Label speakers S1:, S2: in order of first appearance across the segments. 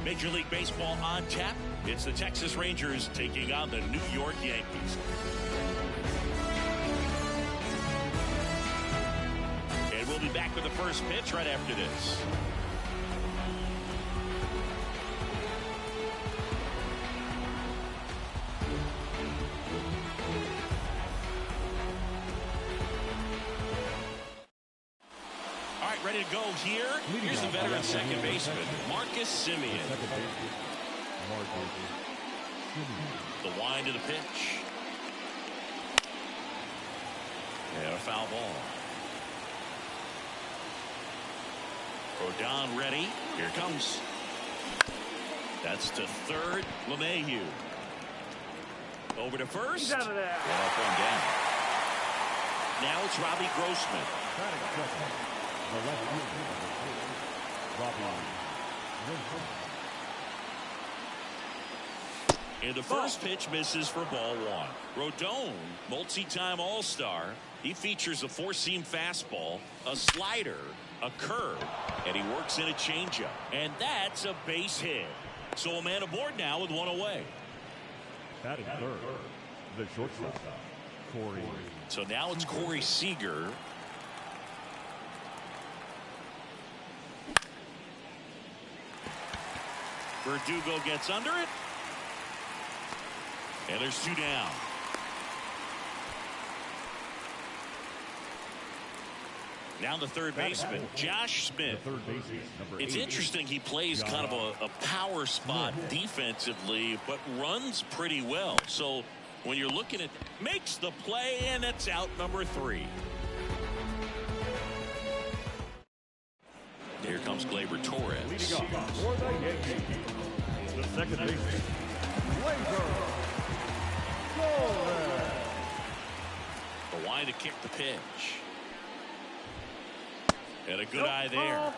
S1: Major League Baseball on tap. It's the Texas Rangers taking on the New York Yankees. And we'll be back with the first pitch right after this. Ready to go here. Here's the veteran second baseman, Marcus Semien. The wind to the pitch. And a foul ball. Rodon ready. Here comes. That's to third. LeMahieu. Over to first. And up one down. Now it's Robbie Grossman. And the first pitch misses for ball one. Rodon, multi-time All-Star. He features a four-seam fastball, a slider, a curve, and he works in a changeup. And that's a base hit. So a man aboard now with one away.
S2: Batting third, the shortstop, Corey.
S1: So now it's Corey Seager. Verdugo gets under it. And there's two down. Now the third baseman, Josh Smith. It's interesting he plays kind of a power spot defensively, but runs pretty well. So when you're looking at, makes the play, and it's out number 3. Here comes Gleyber Torres.
S2: For the Yankees, the second baseman, Gleyber Torres.
S1: The wind to kick the pitch. And a good eye there.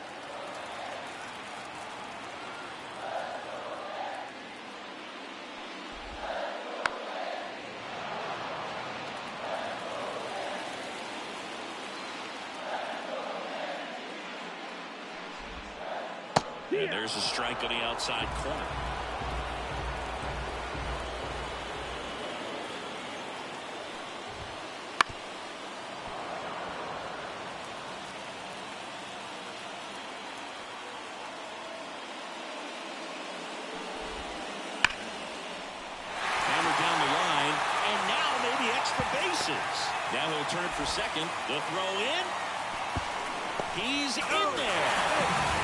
S1: And there's a strike on the outside corner. Hammered down the line, and now maybe extra bases. Now he'll turn for second. The throw in. He's in there.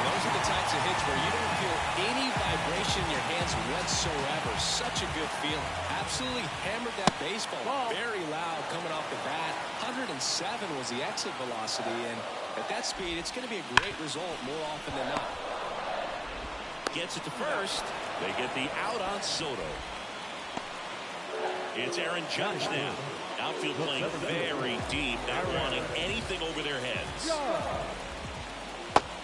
S3: Those are the types of hits where you don't feel any vibration in your hands whatsoever. Such a good feeling. Absolutely hammered that baseball. Very loud coming off the bat. 107 was the exit velocity, and at that speed, it's going to be a great result more often than not.
S1: Gets it to first. They get the out on Soto. It's Aaron Judge now. Outfield playing very deep, not wanting anything over their heads.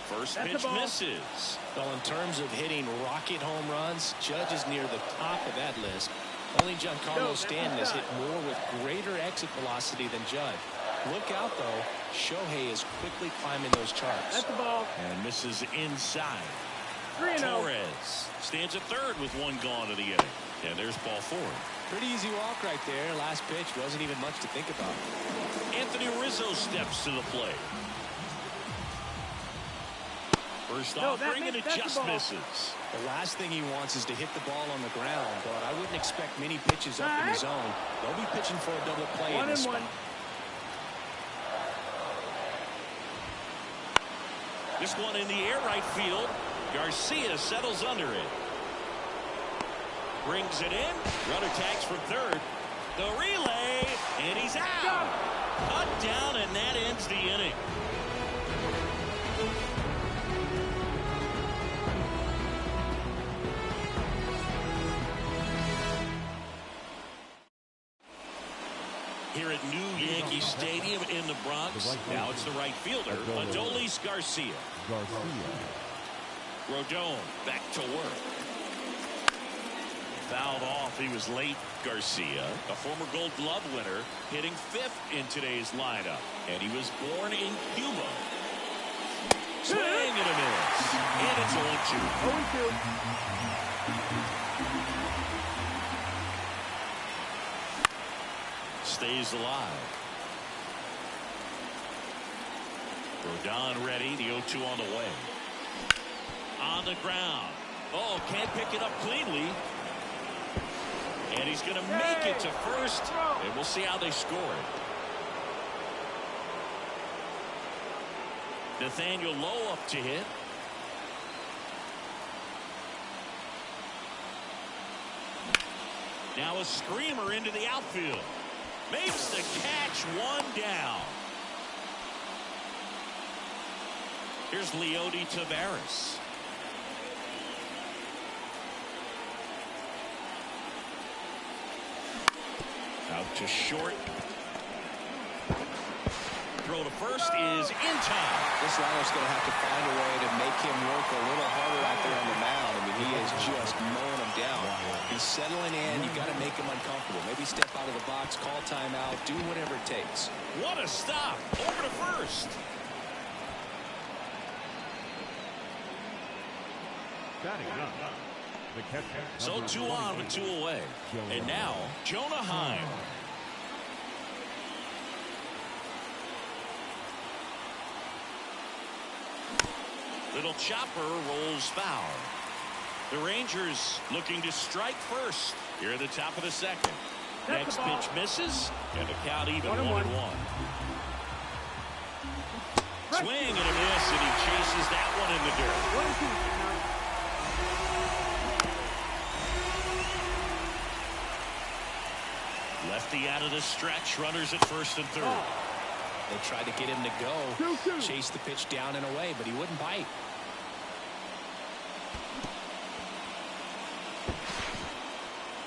S1: First pitch misses.
S3: Well, in terms of hitting rocket home runs, Judge is near the top of that list. Only Giancarlo Stanton has hit more with greater exit velocity than Judge. Look out, though. Shohei is quickly climbing those charts.
S4: That's the ball.
S1: And misses inside.
S4: 3-0.
S1: Torres stands at third with one gone to the inning. And there's ball 4.
S3: Pretty easy walk right there. Last pitch wasn't even much to think about.
S1: Anthony Rizzo steps to the plate. First offering, and it just misses.
S3: The last thing he wants is to hit the ball on the ground, but I wouldn't expect many pitches up in the zone. They'll be pitching for a double play in this spot.
S1: This one in the air right field. Garcia settles under it. Brings it in. Runner tags from third. The relay, and he's out. Cut down, and that ends the inning. Here at New Yankee Stadium in the Bronx. Now it's the right fielder, Adolis Garcia. Rodon back to work. Fouled off. He was late. Garcia, a former Gold Glove winner, hitting 5th in today's lineup. And he was born in Cuba. Swing and a miss. And it's 0-2.
S2: 0-2.
S1: Stays alive. Rodon ready. The 0-2 on the way. On the ground. Oh, can't pick it up cleanly. And he's going to make it to first. And we'll see how they score it. Nathaniel Lowe up to hit. Now a screamer into the outfield. Makes the catch, one down. Here's Leody Taveras. Out to short. Throw to first is in time.
S3: This lineup's going to have to find a way to make him work a little harder out there on the mound. I mean, he is just mowing them down. He's settling in. You got to make him uncomfortable. Maybe step out of the box, call timeout, do whatever it takes.
S1: What a stop. Over to first.
S2: Batting up. The catcher.
S1: So 2 on with 2 away. And now, Jonah Heim. Little chopper rolls foul. The Rangers looking to strike first here at the top of the second. Next pitch misses, and the count even 1-1. Swing and a miss, and he chases that one in the dirt. Lefty out of the stretch, runners at first and third.
S3: They tried to get him to go, chase the pitch down and away, but he wouldn't bite.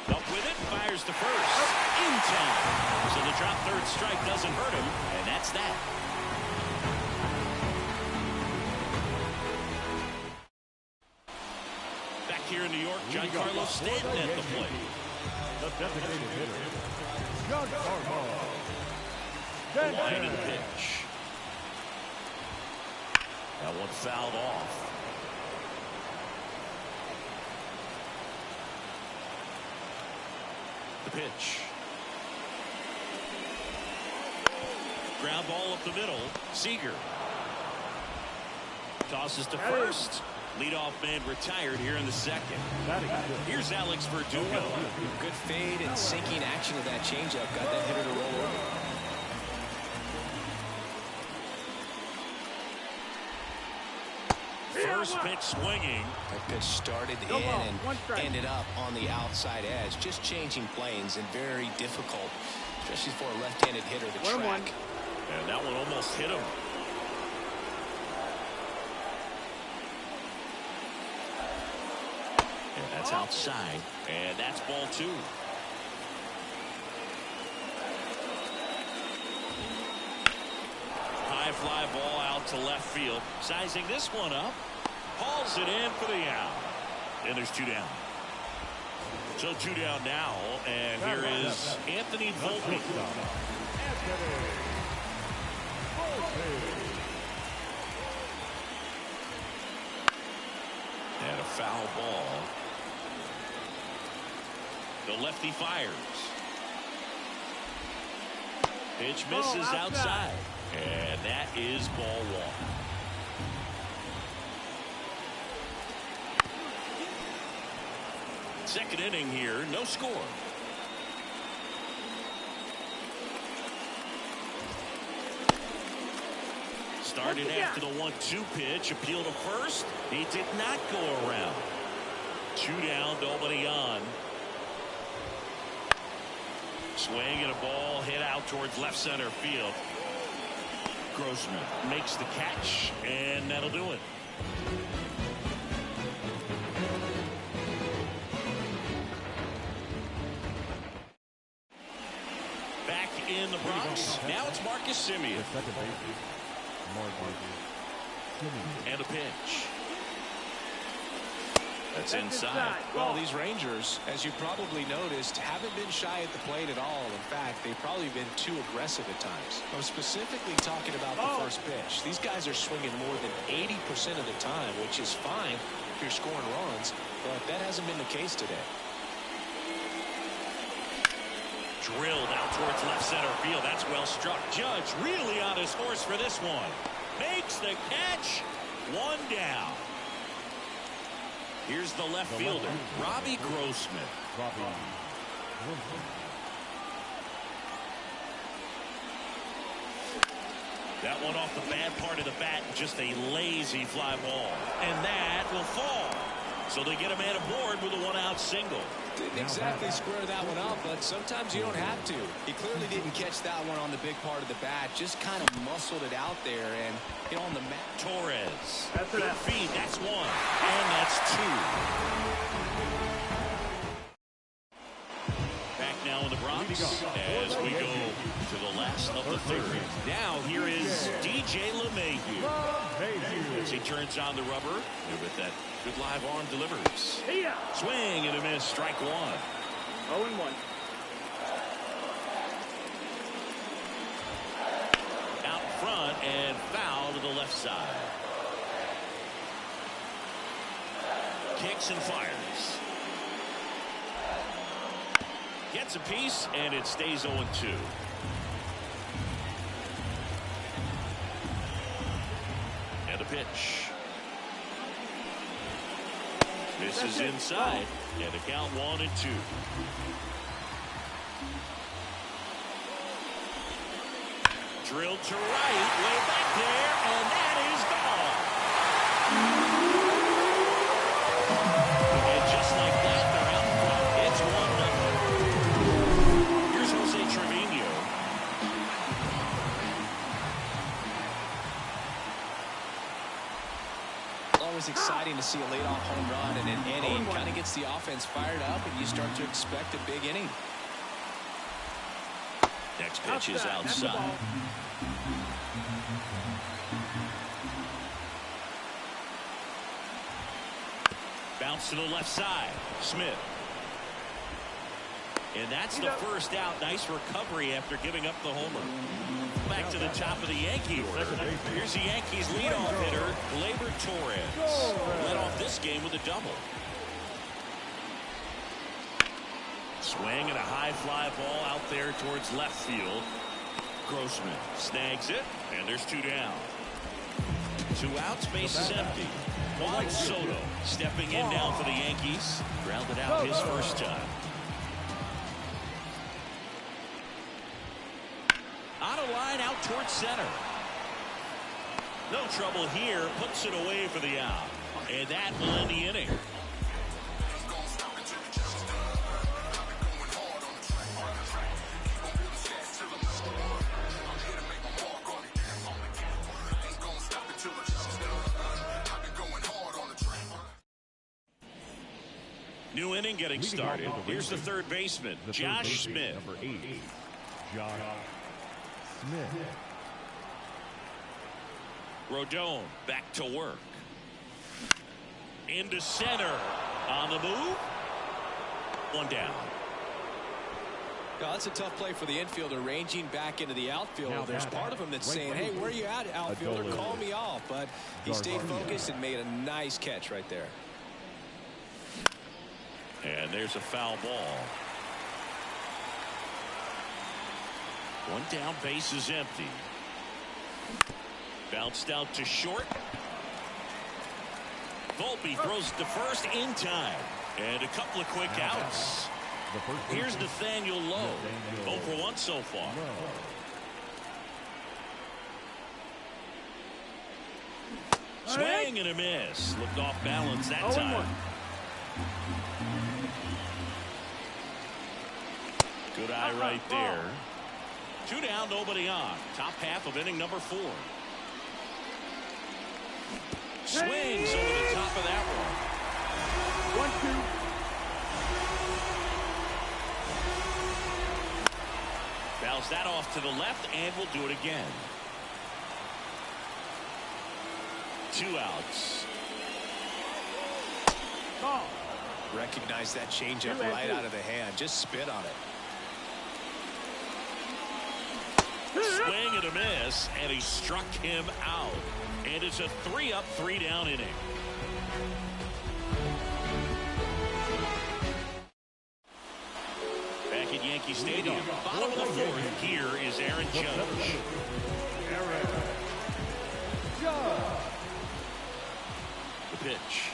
S1: Up with it, fires to first, in time. So the drop third strike doesn't hurt him, and that's that. Back here in New York, Giancarlo Stanton at the plate.
S2: The designated hitter, Giancarlo.
S1: The line and pitch. That one fouled off. The pitch. Ground ball up the middle. Seager. Tosses to first. Leadoff man retired here in the second. Here's Alex Verdugo.
S3: Good fade and sinking action of that changeup. Got that hitter to roll over.
S1: First pitch swinging.
S3: That pitch started in and ended up on the outside edge. Just changing planes and very difficult, especially for a left-handed hitter to track.
S1: And that one almost hit him. And that's outside. And that's ball 2. High fly ball out to left field. Sizing this one up. Hauls it in for the out. And there's 2 down. So 2 down now. And here is Anthony Volpe. And a foul ball. The lefty fires. Pitch misses outside. And that is ball 1. Second inning here, no score. Started after the 1-2 pitch, appeal to first. He did not go around. 2 down, nobody on. Swing and a ball hit out towards left center field. Grossman makes the catch, and that'll do it. Back in the Bronx, now it's Marcus Semien. And a pitch. That's inside.
S3: Well, these Rangers, as you probably noticed, haven't been shy at the plate at all. In fact, they've probably been too aggressive at times. I'm specifically talking about the first pitch. These guys are swinging more than 80% of the time, which is fine if you're scoring runs, but that hasn't been the case today.
S1: Drilled out towards left center field. That's well struck. Judge really on his horse for this one. Makes the catch. One down. Here's the left fielder, Robbie Grossman. That one off the bad part of the bat, just a lazy fly ball. And that will fall. So they get a man aboard with a one-out single.
S3: Didn't exactly square that one up, but sometimes you don't have to. He clearly didn't catch that one on the big part of the bat, just kind of muscled it out there and hit on the mat.
S1: Torres. Good feed. That's one. And that's two. Back now in the Bronx as we go to the last of the third. Now here is DJ LeMahieu. As he turns on the rubber with that good live arm delivers. Swing and a miss. Strike one.
S2: 0-1.
S1: Out front and foul to the left side. Kicks and fires. Gets a piece and it stays 0-2. And the pitch. This is inside, and the count 1-2. Drilled to right, way back there, and that is gone. And just like that, they're out front. It's 1-0. Here's Jose Trevino.
S3: Always exciting to see a leadoff home run in an inning. Kind of gets the offense fired up, and you start to expect a big inning.
S1: Next pitch is outside. Bounce to the left side. Smith. And that's the first out. Nice recovery after giving up the homer. Back to the top of the Yankee order. Here's the Yankees leadoff hitter, Gleyber Torres. Led off this game with a double. Swing and a high fly ball out there towards left field. Grossman snags it, and there's two down. 2 outs, base is empty. Juan Soto stepping in now for the Yankees. Grounded out his first time. On a line out towards center. No trouble here. Puts it away for the out. And that will end the inning. New inning getting started. Here's the third baseman, Josh Smith.
S2: Number 8, Josh Smith.
S1: Rodon back to work. Into center. On the move. One down.
S3: Now, that's a tough play for the infielder, ranging back into the outfield. There's part of him that's saying, hey, where are you at, outfielder? Call me off. But he stayed focused and made a nice catch right there.
S1: And there's a foul ball. One down, base is empty. Bounced out to short. Volpe throws to first in time. And a couple of quick outs. Here's Nathaniel Lowe. 0 for 1 so far. Swing and a miss. Looked off balance that time. Good eye right there. 2 down, nobody on. Top half of inning number 4. Swings over the top of that one.
S2: 1-2.
S1: Fouls that off to the left, and we'll do it again. 2 outs.
S2: Ball.
S3: Recognize that changeup right out of the hand. Just spit on it.
S1: Swing and a miss, and he struck him out. And it's a 3-up, 3-down inning. Back at Yankee Stadium, bottom of the fourth, here is Aaron Judge. The pitch.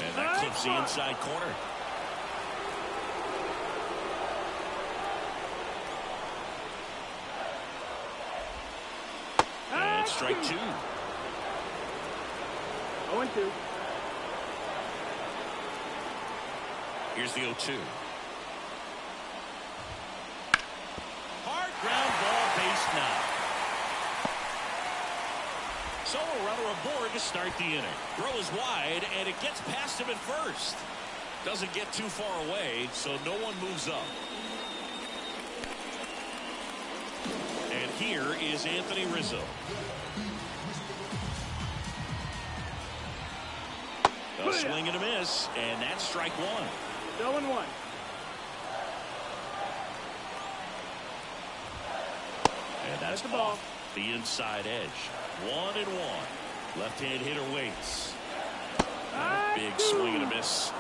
S1: And that clips the inside corner. And strike 2.
S2: 0-2.
S1: Here's the 0-2. Hard ground ball, base knock. So a runner aboard to start the inning. Throw is wide, and it gets past him at first. Doesn't get too far away, so no one moves up. And here is Anthony Rizzo. A swing and a miss, and that's strike 1.
S2: 0-1.
S1: And that's
S2: the ball.
S1: The inside edge. 1-1. Left-hand hitter waits. Big swing and a miss.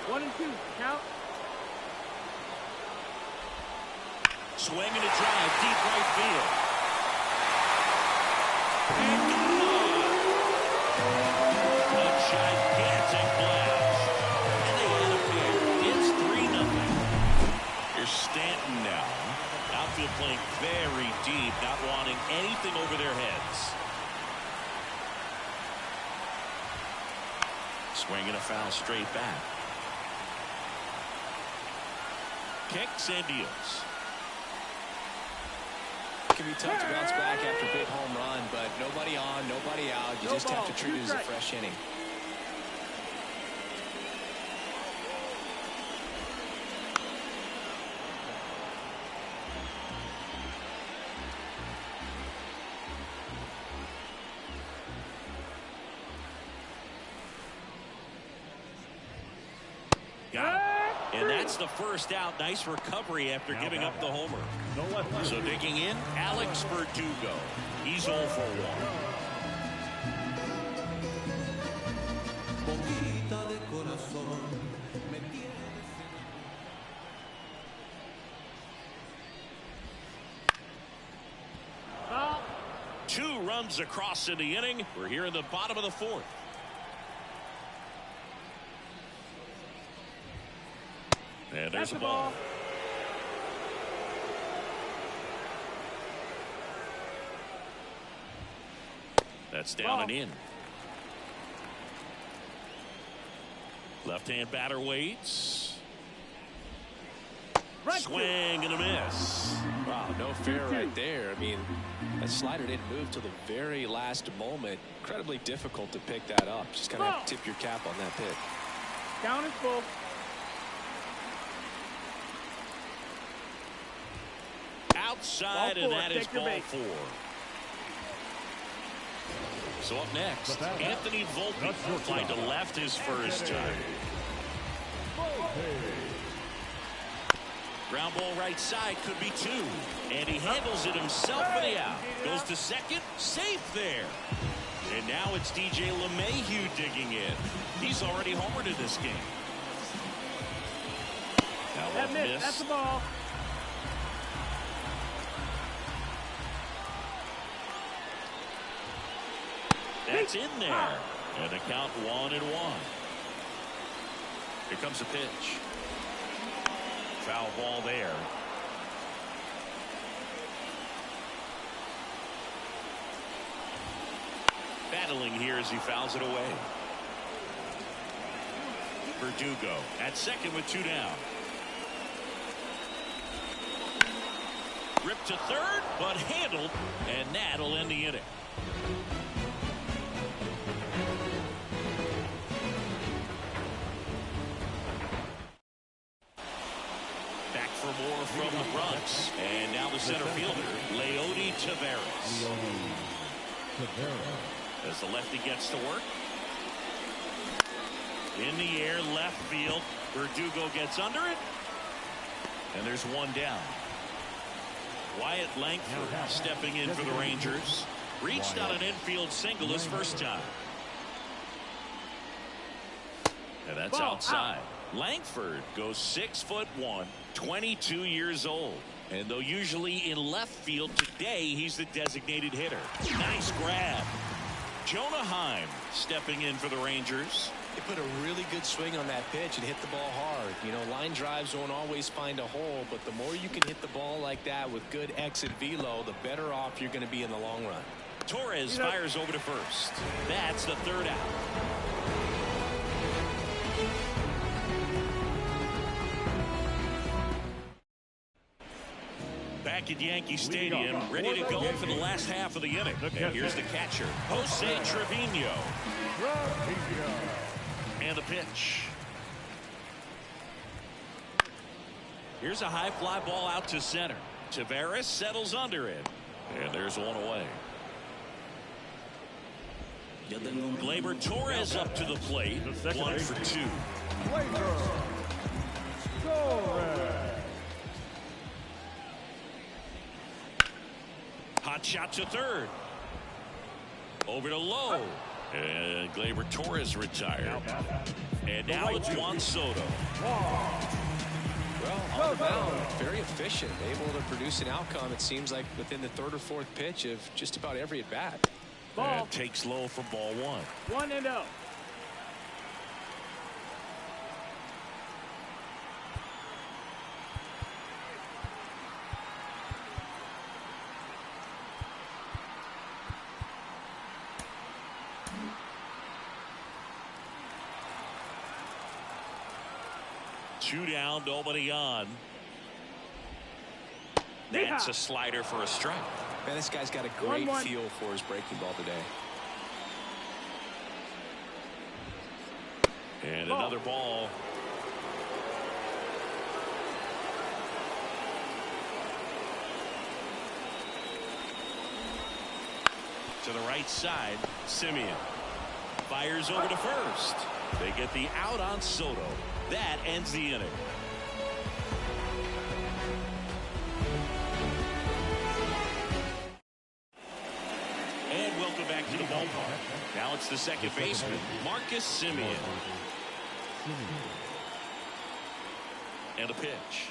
S2: 1-2. Count.
S1: Swing and a drive, deep right field. And gone. A gigantic blast. And they had a pair. It's 3-0. Here's Stanton now. Outfield playing very deep, not wanting anything over their heads. Swing and a foul straight back. Kicks and deals.
S3: It can be tough to bounce back after a big home run, but nobody on, nobody out. You just have to treat it as a fresh inning.
S1: Got it. And that's the first out. Nice recovery after giving up the homer. So digging in, Alex Verdugo. He's 0 for 1. 2 runs across in the inning. We're here in the bottom of the fourth. And there's a ball. That's down and in. Left-hand batter waits. Swing and a miss.
S3: Wow, no fair right there. I mean, that slider didn't move till the very last moment. Incredibly difficult to pick that up. Just kind of have to tip your cap on that pitch.
S2: Count is full.
S1: Outside, and that is ball 4. So up next, Anthony Volpe flied to left his first time. Ground ball right side, could be 2. And he handles it himself for the out. Goes to second, safe there. And now it's DJ LeMahieu digging in. He's already homered in this game. Now
S2: That miss, that's the ball.
S1: That's in there. And the count 1-1. Here comes a pitch. Foul ball there. Battling here as he fouls it away. Verdugo at second with 2 down. Ripped to third, but handled, and that'll end the inning. Back for more from the Bronx. And now the center fielder, Leody Taveras. as the lefty gets to work. In the air, left field. Verdugo gets under it. And there's one down. Wyatt Langford stepping in for the Rangers. Reached on an infield single his first time. And that's outside. Langford goes 6'1", 22 years old. And though usually in left field, today he's the designated hitter. Nice grab. Jonah Heim stepping in for the Rangers.
S3: They put a really good swing on that pitch and hit the ball hard. You know, line drives won't always find a hole, but the more you can hit the ball like that with good exit velo, the better off you're going to be in the long run.
S1: Torres fires over to first. That's the third out. Back at Yankee Stadium, ready to go for the last half of the inning. And here's the catcher, Jose Trevino. And the pitch. Here's a high fly ball out to center. Taveras settles under it. And there's one away. Gleyber Torres up to the plate. 1 for 2. Hot shot to third. Over to Lowe. And Gleyber Torres retired. And now it's Juan Soto.
S3: Well, on the mound, very efficient, able to produce an outcome, it seems like, within the third or fourth pitch of just about every at-bat.
S1: And takes low for ball 1.
S2: 1-0.
S1: Two down, nobody on. That's a slider for a strike.
S3: Man, this guy's got a great feel for his breaking ball today.
S1: And another ball. To the right side, Simeon fires over to first. They get the out on Soto. That ends the inning. And welcome back to the ballpark. Now it's the second baseman, Marcus Simeon. And a pitch.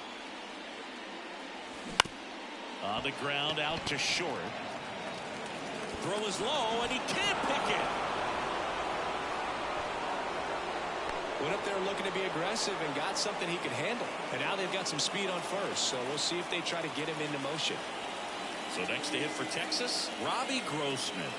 S1: On the ground, out to short. Throw is low, and he can't pick it.
S3: Went up there looking to be aggressive and got something he could handle. And now they've got some speed on first, so we'll see if they try to get him into motion.
S1: So next to hit for Texas, Robbie Grossman.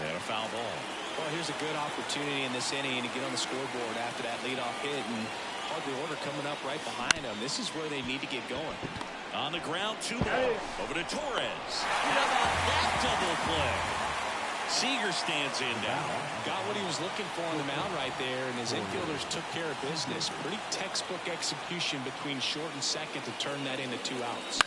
S1: And a foul ball.
S3: Well, here's a good opportunity in this inning to get on the scoreboard after that leadoff hit, and hardly order coming up right behind them. This is where they need to get going.
S1: On the ground, 2 more. Over to Torres. How about that double play? Seager stands in now.
S3: Got what he was looking for on the mound right there, and his infielders took care of business. Pretty textbook execution between short and second to turn that into 2 outs.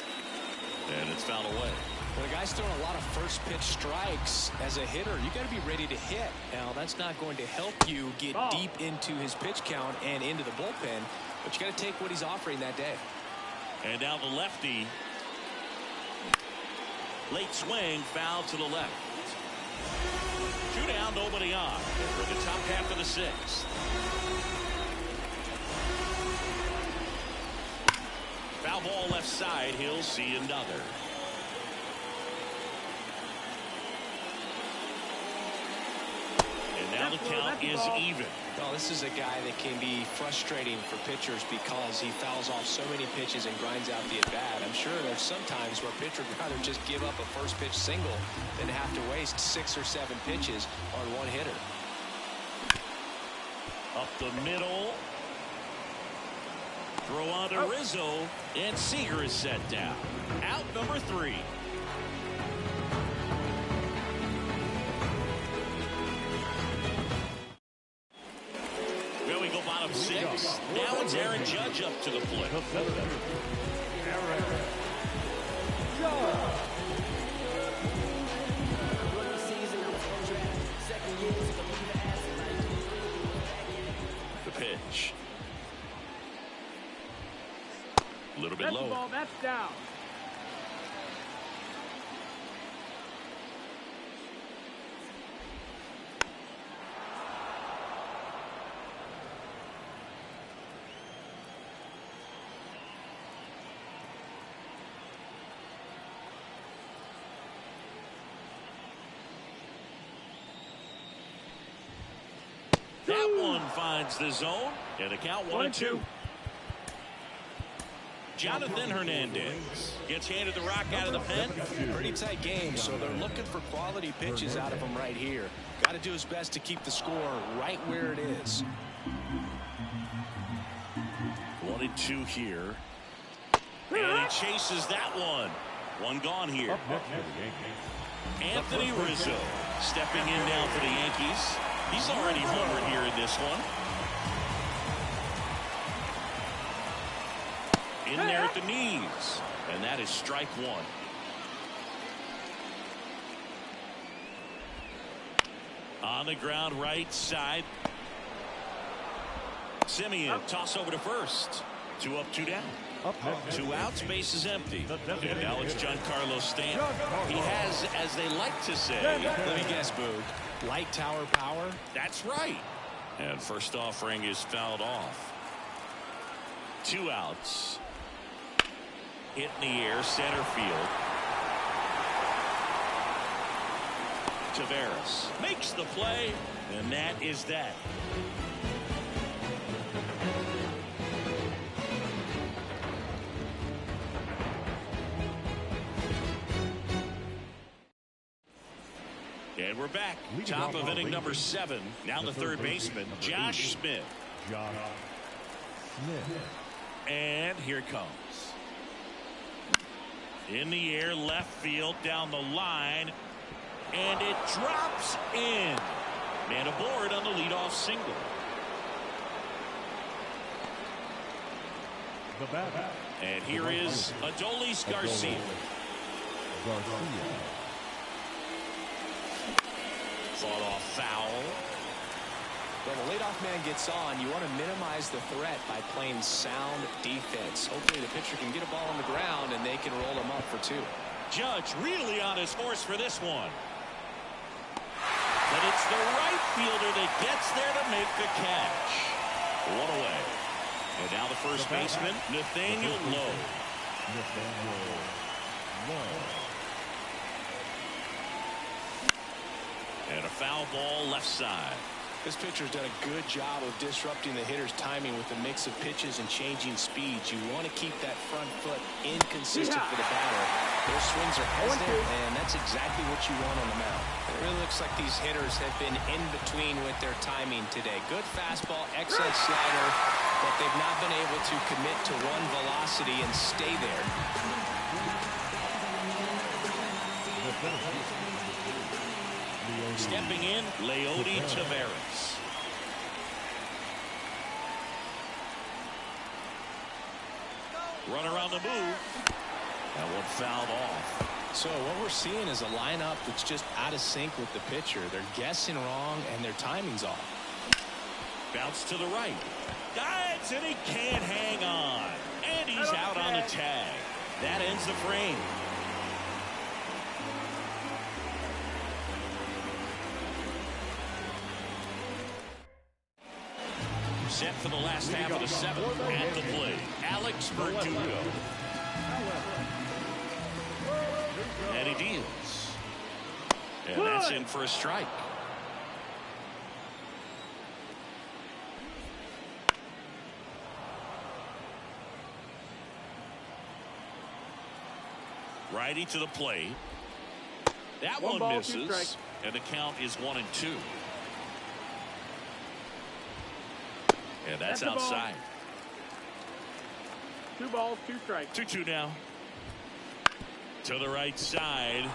S1: And it's fouled away.
S3: Well, the guy's throwing a lot of first pitch strikes. As a hitter, you got to be ready to hit. Now, that's not going to help you get deep into his pitch count and into the bullpen, but you got to take what he's offering that day.
S1: And now the lefty. Late swing, foul to the left. 2 down, nobody on. For the top half of the 6th. Foul ball left side. He'll see another. And now the count is even.
S3: Well, this is a guy that can be frustrating for pitchers because he fouls off so many pitches and grinds out the at-bat. I'm sure there's some times where a pitcher would rather just give up a first pitch single than have to waste 6 or 7 pitches on one hitter.
S1: Up the middle. Throw on to Rizzo, and Seager is set down. Out number 3. There we go, bottom 6. Now it's Aaron Judge up to the plate.
S2: Aaron Judge. Touchdown.
S1: That one finds the zone, and the count 1-2. Jonathan Hernandez gets handed the rock out of the pen.
S3: Pretty tight game, so they're looking for quality pitches out of him right here. Got to do his best to keep the score right where it is.
S1: 1-2 here. And he chases that one. One gone here. Anthony Rizzo stepping in now for the Yankees. He's already homered here in this one. In there at the knees. And that is strike one. On the ground right side. Simeon toss over to first. 2 up, 2 down. 2 outs, base is empty. And now it's Giancarlo Stanton. He has, as they like to say,
S3: let me guess, Boog, light tower power?
S1: That's right. And first offering is fouled off. 2 outs. Hit in the air, center field. Taveras makes the play, and that is that. And we're back. Top of inning number 7. Now the third baseman, Josh Smith. And here it comes. In the air, left field, down the line. And it drops in. Man aboard on the leadoff single. And here is Adolis Garcia. Fought off foul.
S3: When the leadoff man gets on, you want to minimize the threat by playing sound defense. Hopefully the pitcher can get a ball on the ground and they can roll him up for 2.
S1: Judge really on his horse for this one. But it's the right fielder that gets there to make the catch. 1 away. And now the first baseman, Nathaniel Lowe. And a foul ball left side.
S3: This pitcher's done a good job of disrupting the hitter's timing with a mix of pitches and changing speeds. You want to keep that front foot inconsistent for the batter. Their swings are hesitant, and that's exactly what you want on the mound. It really looks like these hitters have been in between with their timing today. Good fastball, excellent slider, but they've not been able to commit to one velocity and stay there.
S1: Stepping in, Leody Taveras. Runner on the move. That one fouled off.
S3: So what we're seeing is a lineup that's just out of sync with the pitcher. They're guessing wrong and their timing's off.
S1: Bounce to the right. Dives and he can't hang on. And he's out on the tag. That ends the frame. Set for the last half of the 7th. At the plate, Alex Verdugo. And he deals. And that's in for a strike. Righty to the plate. That one misses. And the count is 1-2. And that's outside.
S2: 2 balls, 2 strikes.
S1: 2-2 now. To the right side.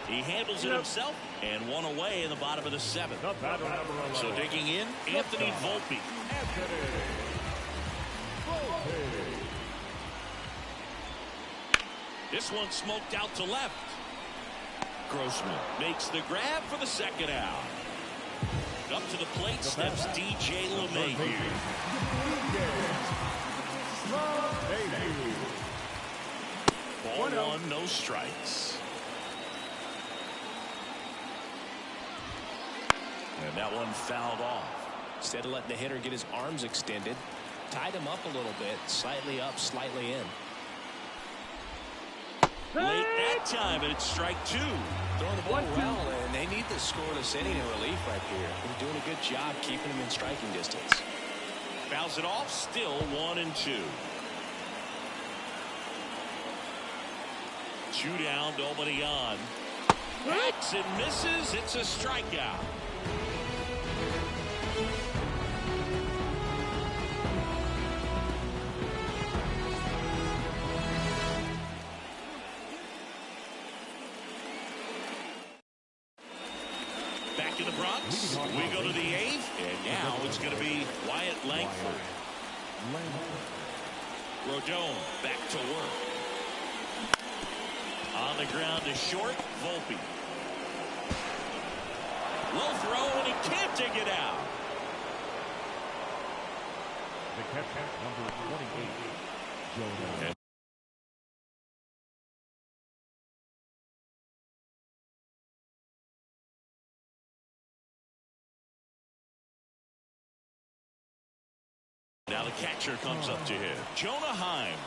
S1: He handles it himself. And 1 away in the bottom of the 7th. So digging in, Anthony Volpe. This one smoked out to left. Grossman makes the grab for the 2nd out. Up to the plate steps DJ LeMahieu. Ball one, no strikes. And that one fouled off.
S3: Instead of letting the hitter get his arms extended, tied him up a little bit, slightly up, slightly in.
S1: Late that time, and it's strike two.
S3: Throwing the ball well, and they need this scoreless inning in relief right here. They're doing a good job keeping him in striking distance.
S1: Fouls it off, still 1-2. 2 down, nobody on. Hits and misses. It's a strikeout. Back in the Bronx, we go to the 8th, and now it's going to be Wyatt Langford. Rodon back to work. On the ground to short, Volpe. Low throw, and he can't dig it out.
S2: The catcher, number 28, Joe.
S1: Now the catcher comes up to him. Jonah Heim.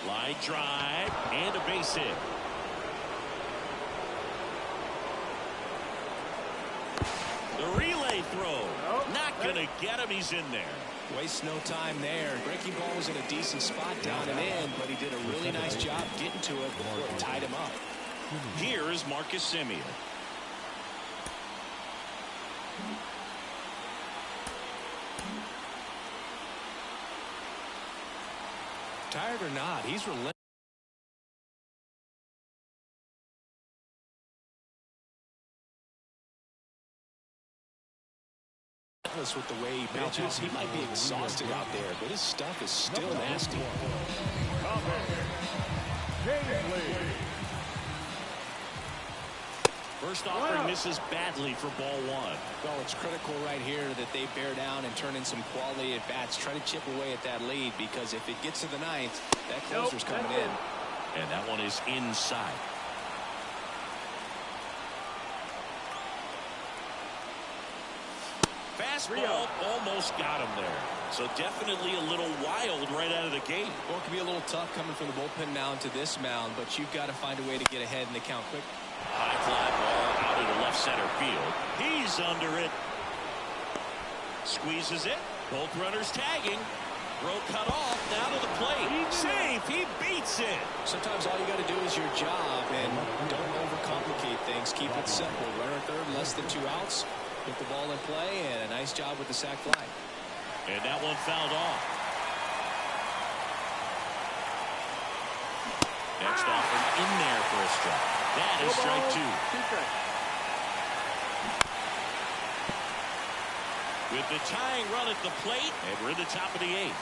S1: Line drive and a base hit. The relay throw. Not going to get him. He's in there.
S3: Wastes no time there. Breaking ball was in a decent spot down and in, but he did a really nice job getting to it before it tied him up.
S1: Here is Marcus Semien.
S3: Tired or not, he's relentless with the way he pitches. He might be exhausted out there, but his stuff is still nasty.
S1: First offering misses badly for ball one.
S3: Well, it's critical right here that they bear down and turn in some quality at bats. Try to chip away at that lead, because if it gets to the 9th, that closer's coming in.
S1: And that one is inside. Fastball almost got him there. So definitely a little wild right out of the gate.
S3: Well, it can be a little tough coming from the bullpen mound to this mound, but you've got to find a way to get ahead in the count quick.
S1: High fly ball out into left center field. He's under it. Squeezes it. Both runners tagging. Throw cut off. Down to the plate. Safe. He beats it.
S3: Sometimes all you got to do is your job, and don't overcomplicate things. Keep it simple. Runner third, less than 2 outs. Put the ball in play, and a nice job with the sac fly.
S1: And that one fouled off. Next offering in there for a strike. That is strike 2. With the tying run at the plate, and we're at the top of the 8th.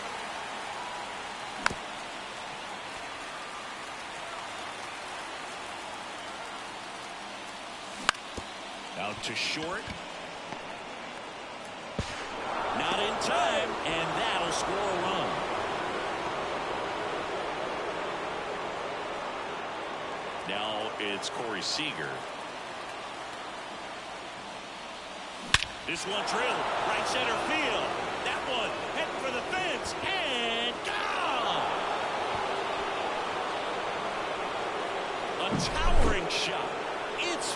S1: Out to short. Not in time, and that'll score a run. Now it's Corey Seager. This one drilled right center field. That one heading for the fence and gone. A towering shot. It's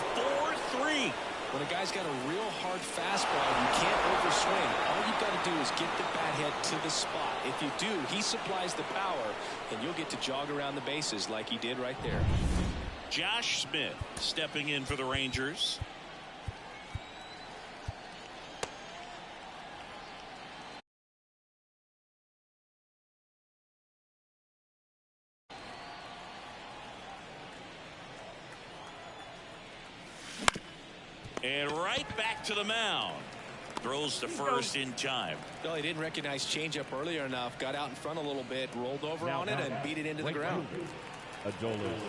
S1: 4-3.
S3: When a guy's got a real hard fastball, you can't overswing. All you've got to do is get the bat head to the spot. If you do, he supplies the power, and you'll get to jog around the bases like he did right there.
S1: Josh Smith stepping in for the Rangers. And right back to the mound. Throws to first in time.
S3: No, he didn't recognize changeup earlier enough. Got out in front a little bit, rolled over on it, and beat it into the ground.
S2: Adolis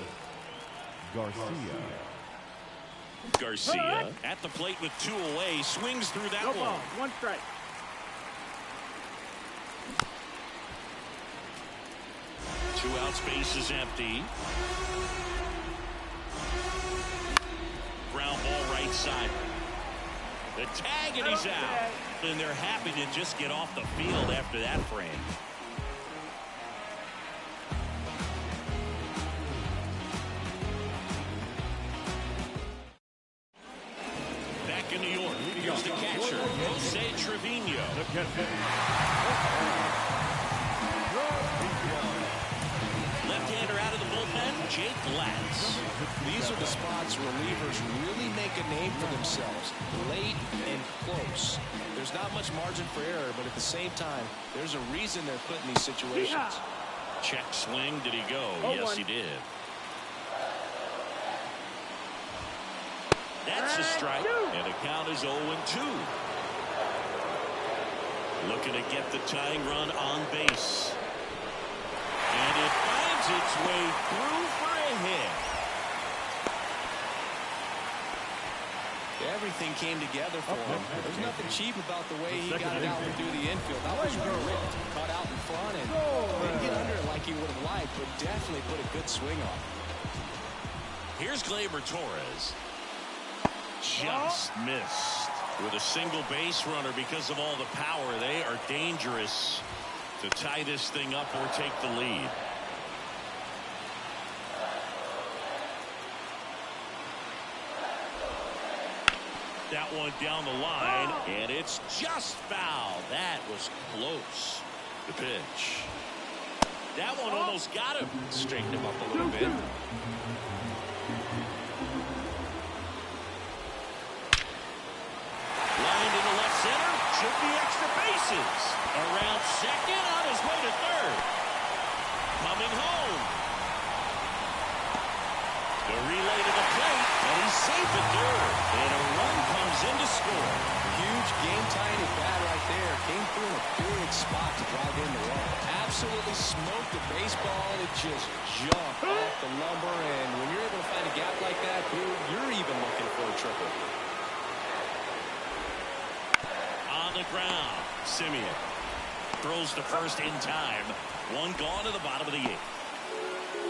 S1: Garcia at the plate with 2 away. Swings through that one.
S4: 1 strike.
S1: 2 outs, base is empty. Ground ball right side. The tag, and he's out. And they're happy to just get off the field after that frame. Back in New York, here's the catcher, Jose Trevino. Left-hander out of the bullpen, Jake Latz.
S3: These are the spots relievers really make a name for themselves, late and close. There's not much margin for error, but at the same time, there's a reason they're put in these situations.
S1: Check swing, did he go? Yes, he did. That's a strike, and the count is 0-2. Looking to get the tying run on base. And it finds its way through for a hit.
S3: Everything came together for him. There's nothing cheap about the way he got it out through the infield. That was ripped, cut out in front, and didn't get under it like he would have liked, but definitely put a good swing on.
S1: Here's Gleyber Torres. Just missed. With a single base runner, because of all the power, they are dangerous to tie this thing up or take the lead. That one down the line, and it's just foul. That was close. The pitch. That one almost got him.
S3: Straighten him up a little bit.
S1: Lined into left center. Should be extra bases. Around second, on his way to third. Coming home. The relay to the plate, and he's safe at third. And a run comes in to score.
S3: Huge game-tying at bat right there. Came through in a big spot to drive in the run. Absolutely smoked the baseball. It just jumped off the lumber. And when you're able to find a gap like that, you're even looking for a triple.
S1: On the ground, Simeon throws to first in time. One gone to the bottom of the 8th.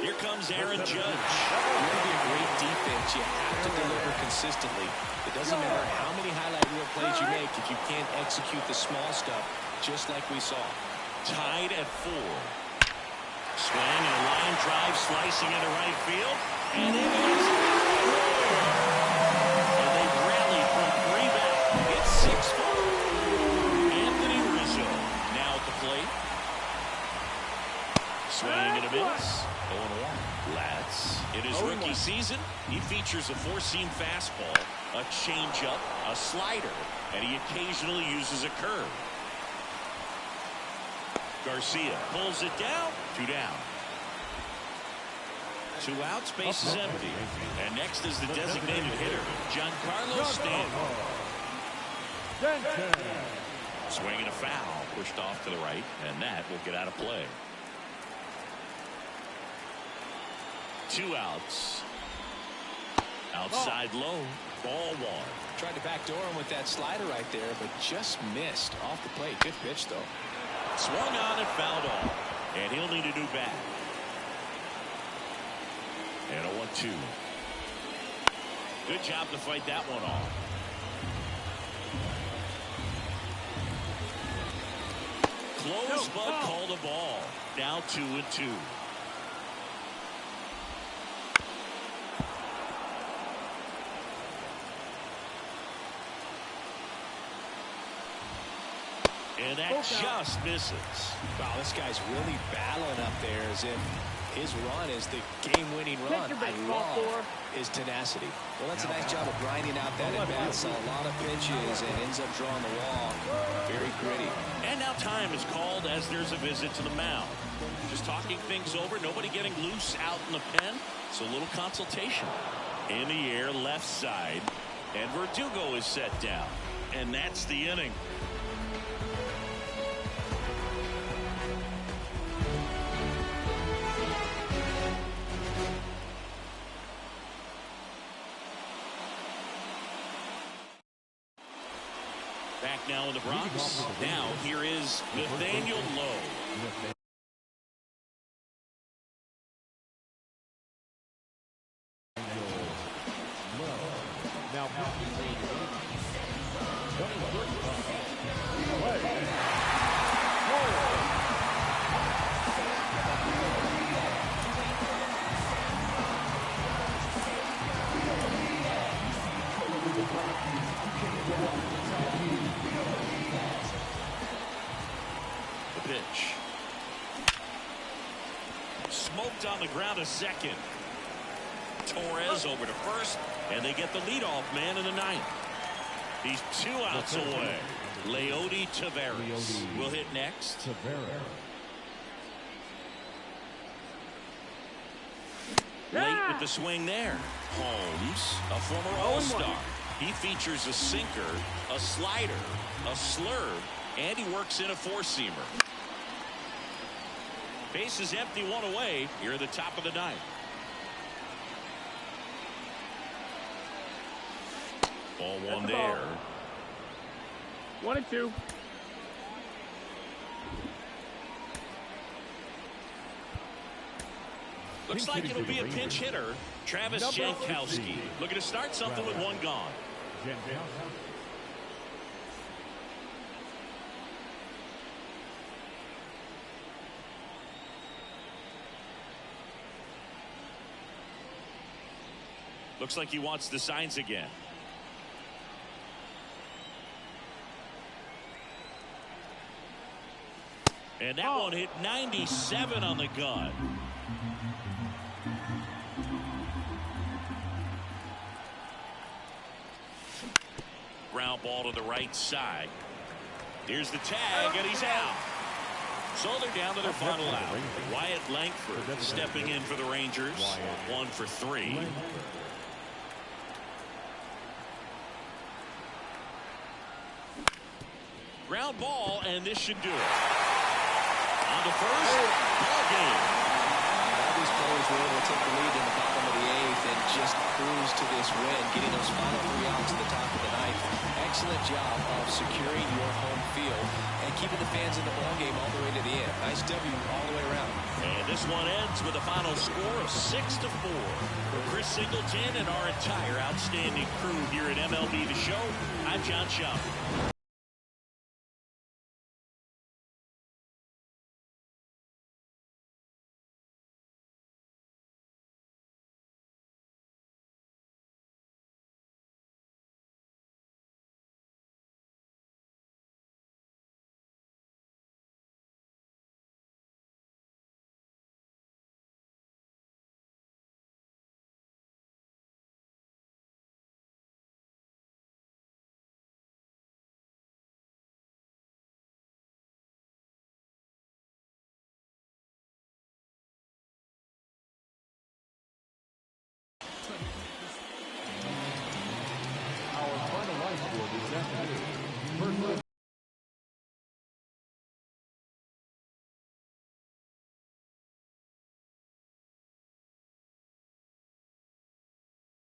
S1: Here comes Aaron Judge.
S3: You're going to be a great defense. You have to deliver consistently. It doesn't matter how many highlight reel plays you make if you can't execute the small stuff, just like we saw.
S1: Tied at 4. Swing and a line drive slicing into right field. And it is and they've rallied from 3 back. It's 6-4. Anthony Rizzo now at the plate. Swing and a miss. 0-1. Latz. In his rookie season, he features a 4-seam fastball, a changeup, a slider, and he occasionally uses a curve. Garcia pulls it down. 2 down. 2 outs, base is empty. And next is the designated hitter, Giancarlo Stanton. Swinging a foul, pushed off to the right, and that will get out of play. 2 outs. Outside low. Ball 1.
S3: Tried to backdoor him with that slider right there, but just missed off the plate. Good pitch, though.
S1: Swung on and fouled off. And he'll need a new bat. And a 1-2. Good job to fight that one off. Close, but called a ball. Now 2-2. And that just misses.
S3: Wow, this guy's really battling up there as if his run is the game-winning run. I love his tenacity. Well, that's a nice job of grinding out that at-bat. Saw a lot of pitches and ends up drawing the wall. Very gritty.
S1: And now time is called as there's a visit to the mound. Just talking things over. Nobody getting loose out in the pen. So a little consultation. In the air, left side. And Verdugo is set down. And that's the inning. Back now in the Bronx. Now here is Nathaniel Lowe. smoked on the ground a second. Torres over to first, and they get the leadoff man in the ninth. He's 2 outs away. Leody Taveras will hit next. Late with the swing there. Holmes, a former All-Star. He features a sinker, a slider, a slurve, and he works in a four-seamer. Base is empty, 1 away. Here at the top of the ninth. Ball 1 there.
S2: 1-2.
S1: Looks like it'll be a pinch hitter. Travis Jankowski looking to start something with 1 gone. Looks like he wants the signs again. And that one hit 97 on the gun. Ground ball to the right side. Here's the tag, and he's out. So they're down to their final out. Wyatt Langford stepping in for the Rangers. 1 for 3. Ground ball, and this should do it. On to first, ball game.
S3: All these players were able to take the lead in the bottom of the 8th and just cruise to this win, getting those final 3 outs at the top of the 9th. Excellent job of securing your home field and keeping the fans in the ball game all the way to the end. Nice W all the way around.
S1: And this one ends with a final score of 6-4. For Chris Singleton and our entire outstanding crew here at MLB The Show, I'm John Schaub.